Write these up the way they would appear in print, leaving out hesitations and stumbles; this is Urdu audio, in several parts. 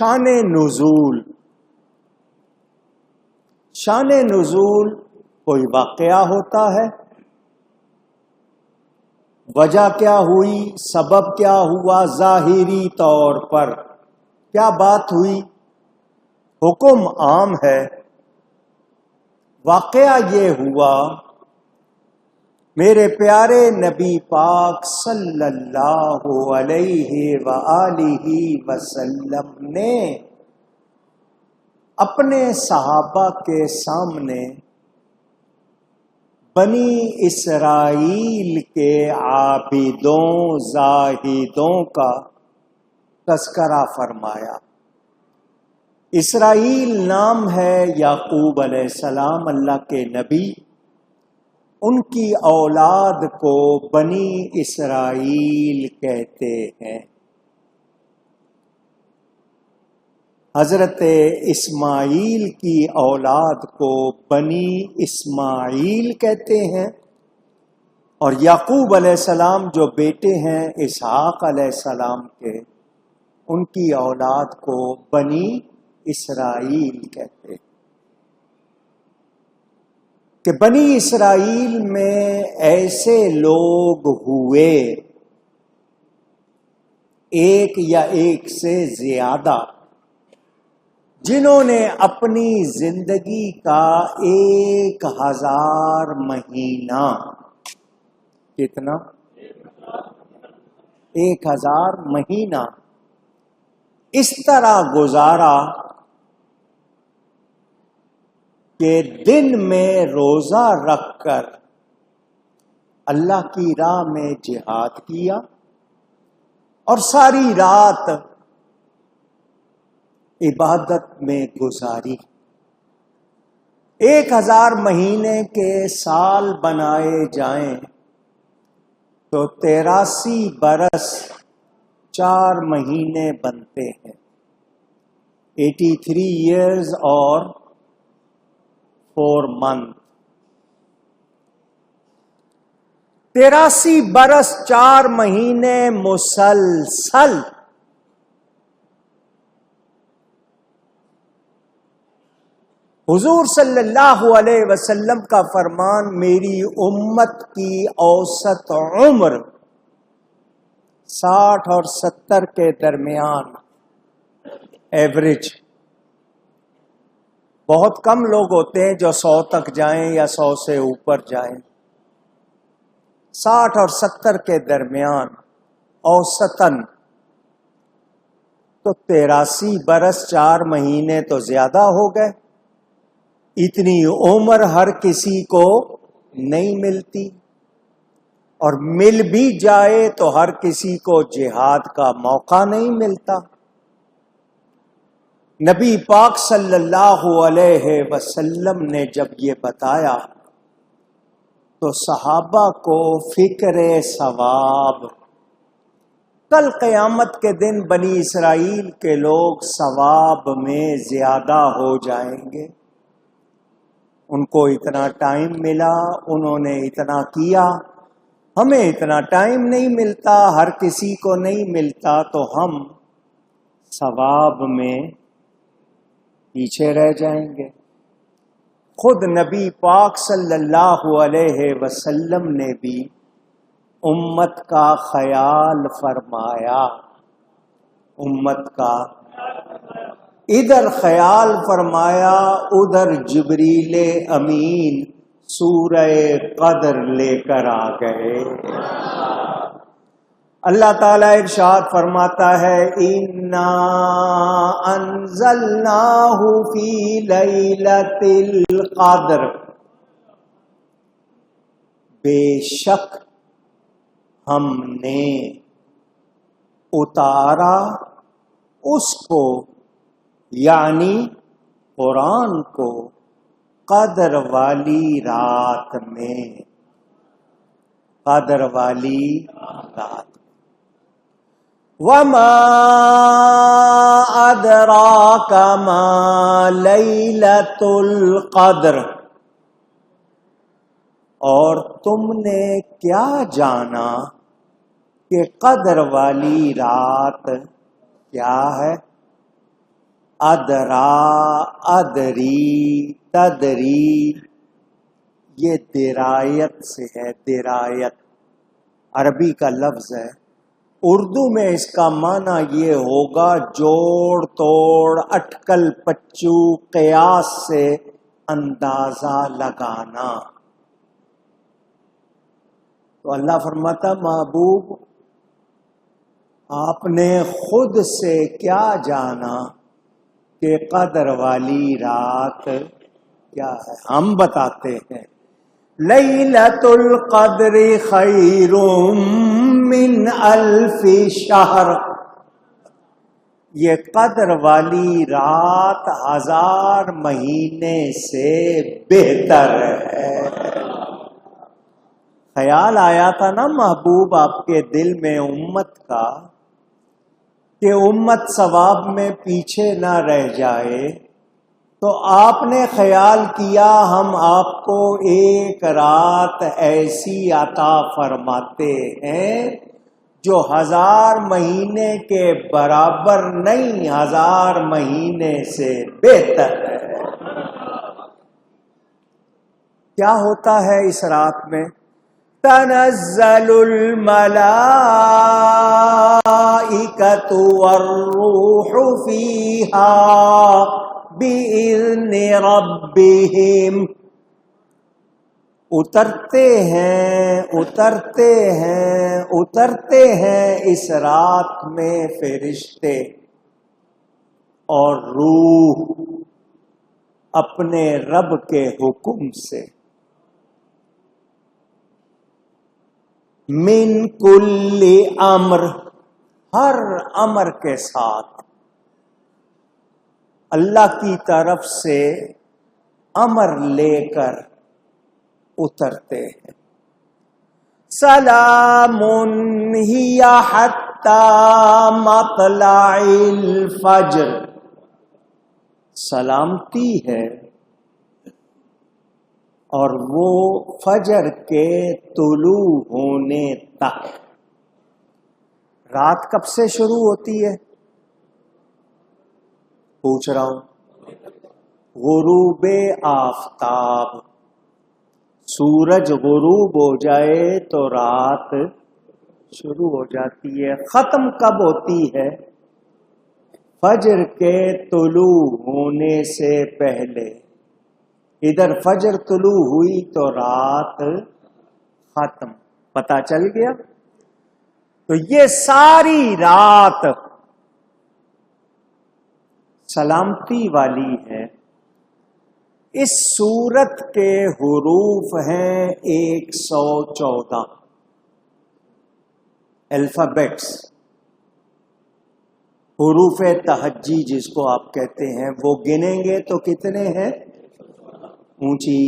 شان نزول. شان نزول کوئی واقعہ ہوتا ہے، وجہ کیا ہوئی، سبب کیا ہوا، ظاہری طور پر کیا بات ہوئی، حکم عام ہے. واقعہ یہ ہوا، میرے پیارے نبی پاک صلی اللہ علیہ وآلہ وسلم نے اپنے صحابہ کے سامنے بنی اسرائیل کے عابدوں زاہدوں کا تذکرہ فرمایا. اسرائیل نام ہے یعقوب علیہ السلام، اللہ کے نبی. ان کی اولاد کو بنی اسرائیل کہتے ہیں. حضرت اسماعیل کی اولاد کو بنی اسماعیل کہتے ہیں، اور یعقوب علیہ السلام جو بیٹے ہیں اسحاق علیہ السلام کے، ان کی اولاد کو بنی اسرائیل کہتے ہیں. کہ بنی اسرائیل میں ایسے لوگ ہوئے، ایک یا ایک سے زیادہ، جنہوں نے اپنی زندگی کا 1000 مہینہ، کتنا؟ 1000 مہینہ اس طرح گزارا کہ دن میں روزہ رکھ کر اللہ کی راہ میں جہاد کیا، اور ساری رات عبادت میں گزاری. 1000 مہینے کے سال بنائے جائیں تو 83 برس 4 مہینے بنتے ہیں. 83 years اور 4 months. 83 برس 4 مہینے مسلسل حضور صلی اللہ علیہ وسلم کا فرمان، میری امت کی اوسط عمر 60 اور 70 کے درمیان، ایوریج. بہت کم لوگ ہوتے ہیں جو 100 تک جائیں یا 100 سے اوپر جائیں. 60 اور 70 کے درمیان اوسطاً. تو 83 برس 4 مہینے تو زیادہ ہو گئے. اتنی عمر ہر کسی کو نہیں ملتی، اور مل بھی جائے تو ہر کسی کو جہاد کا موقع نہیں ملتا. نبی پاک صلی اللہ علیہ وسلم نے جب یہ بتایا تو صحابہ کو فکر ثواب، کل قیامت کے دن بنی اسرائیل کے لوگ ثواب میں زیادہ ہو جائیں گے. ان کو اتنا ٹائم ملا، انہوں نے اتنا کیا، ہمیں اتنا ٹائم نہیں ملتا، ہر کسی کو نہیں ملتا، تو ہم ثواب میں پیچھے رہ جائیں گے. خود نبی پاک صلی اللہ علیہ وسلم نے بھی امت کا خیال فرمایا. امت کا ادھر خیال فرمایا، ادھر جبریل امین سورہ قدر لے کر آ گئے. اللہ تعالیٰ ارشاد فرماتا ہے، اِنَّا أَنزَلْنَاهُ فِي لَيْلَةِ الْقَدْرِ، بے شک ہم نے اتارا اس کو، یعنی قرآن کو، قدر والی رات میں. قدر والی رات. وَمَا أَدْرَاكَ مَا لَيْلَةُ الْقَدْرِ، اور تم نے کیا جانا کہ قدر والی رات کیا ہے؟ ادرا، ادری، تدری، یہ درایت سے ہے، درایت عربی کا لفظ ہے۔ اردو میں اس کا معنی یہ ہوگا جوڑ توڑ، اٹکل پچو، قیاس سے اندازہ لگانا۔ تو اللہ فرماتا محبوب آپ نے خود سے کیا جانا کہ قدر والی رات کیا ہے؟ ہم بتاتے ہیں لیلۃ القدر خیر من الف شہر، یہ قدر والی رات 1000 مہینے سے بہتر ہے۔ خیال آیا تھا نا محبوب آپ کے دل میں امت کا کہ امت ثواب میں پیچھے نہ رہ جائے، تو آپ نے خیال کیا ہم آپ کو ایک رات ایسی عطا فرماتے ہیں جو 1000 مہینے کے برابر نہیں، 1000 مہینے سے بہتر ہے۔ کیا ہوتا ہے اس رات میں؟ تنزل الملائکۃ والروح فیہا بِإِذْنِ رَبِّهِمْ، اترتے ہیں اس رات میں فرشتے اور روح اپنے رب کے حکم سے۔ من کل امر، ہر امر کے ساتھ اللہ کی طرف سے امر لے کر اترتے ہیں۔ سلام ہی حتی مطلع الفجر، سلامتی ہے اور وہ فجر کے طلوع ہونے تک۔ رات کب سے شروع ہوتی ہے؟ پوچھ رہا ہوں۔ غروب آفتاب، سورج غروب ہو جائے تو رات شروع ہو جاتی ہے۔ ختم کب ہوتی ہے؟ فجر کے طلوع ہونے سے پہلے۔ ادھر فجر طلوع ہوئی تو رات ختم، پتہ چل گیا؟ تو یہ ساری رات سلامتی والی ہے۔ اس سورت کے حروف ہیں 114 الفابیٹس، حروف تہجی جس کو آپ کہتے ہیں، وہ گنیں گے تو کتنے ہیں؟ اونچی۔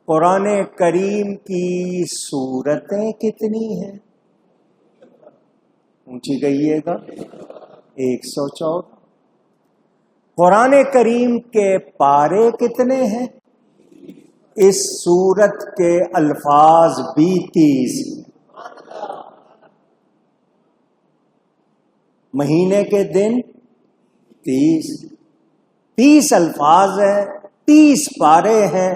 قرآن کریم کی سورتیں کتنی ہیں؟ اونچی کہیے گا، 114۔ قرآن کریم کے پارے کتنے ہیں؟ اس سورت کے الفاظ بھی 30۔ مہینے کے دن 30 الفاظ ہیں، 30 پارے ہیں،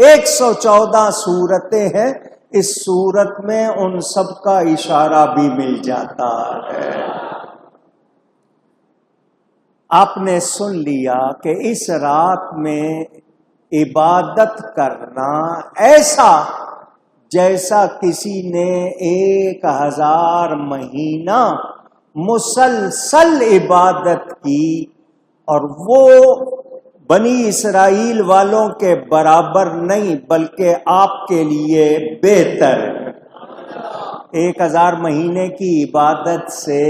114 سورتیں ہیں۔ اس سورت میں ان سب کا اشارہ بھی مل جاتا ہے۔ آپ نے سن لیا کہ اس رات میں عبادت کرنا ایسا جیسا کسی نے 1000 مہینہ مسلسل عبادت کی، اور وہ بنی اسرائیل والوں کے برابر نہیں بلکہ آپ کے لیے بہتر، 1000 مہینے کی عبادت سے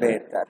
بہتر۔